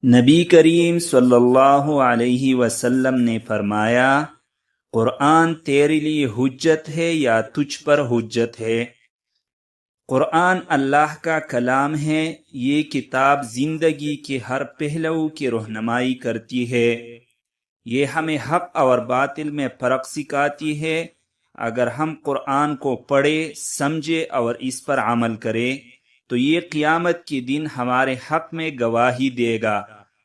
نبی کریم صلی اللہ علیہ وسلم نے فرمایا، قرآن تیرے لیے حجت ہے یا تجھ پر حجت ہے؟ قرآن اللہ کا کلام ہے۔ یہ کتاب زندگی کے ہر پہلو کی رہنمائی کرتی ہے۔ یہ ہمیں حق اور باطل میں فرق سکھاتی ہے۔ اگر ہم قرآن کو پڑھے، سمجھے اور اس پر عمل کریں تو یہ قیامت کے دن ہمارے حق میں گواہی دے گا،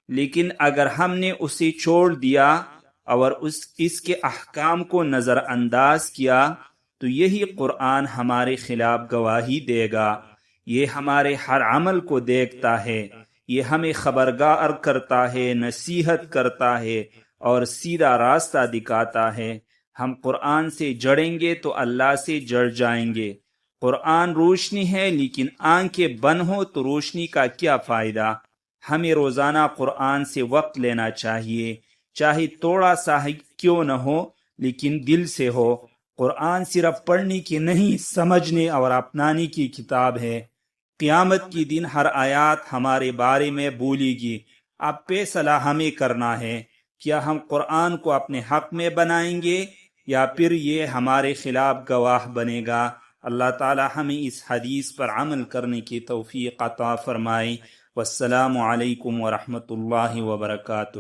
لیکن اگر ہم نے اسے چھوڑ دیا اور اس کے احکام کو نظر انداز کیا تو یہی قرآن ہمارے خلاف گواہی دے گا۔ یہ ہمارے ہر عمل کو دیکھتا ہے، یہ ہمیں خبردار کرتا ہے، نصیحت کرتا ہے اور سیدھا راستہ دکھاتا ہے۔ ہم قرآن سے جڑیں گے تو اللہ سے جڑ جائیں گے۔ قرآن روشنی ہے، لیکن آنکھیں بند ہو تو روشنی کا کیا فائدہ؟ ہمیں روزانہ قرآن سے وقت لینا چاہیے، چاہے تھوڑا سا ہی کیوں نہ ہو، لیکن دل سے ہو۔ قرآن صرف پڑھنے کی نہیں، سمجھنے اور اپنانے کی کتاب ہے۔ قیامت کی دن ہر آیات ہمارے بارے میں بولے گی۔ اب فیصلہ ہمیں کرنا ہے، کیا ہم قرآن کو اپنے حق میں بنائیں گے یا پھر یہ ہمارے خلاف گواہ بنے گا؟ اللہ تعالی ہمیں اس حدیث پر عمل کرنے کی توفیق عطا فرمائے۔ والسلام علیکم ورحمۃ اللہ وبرکاتہ۔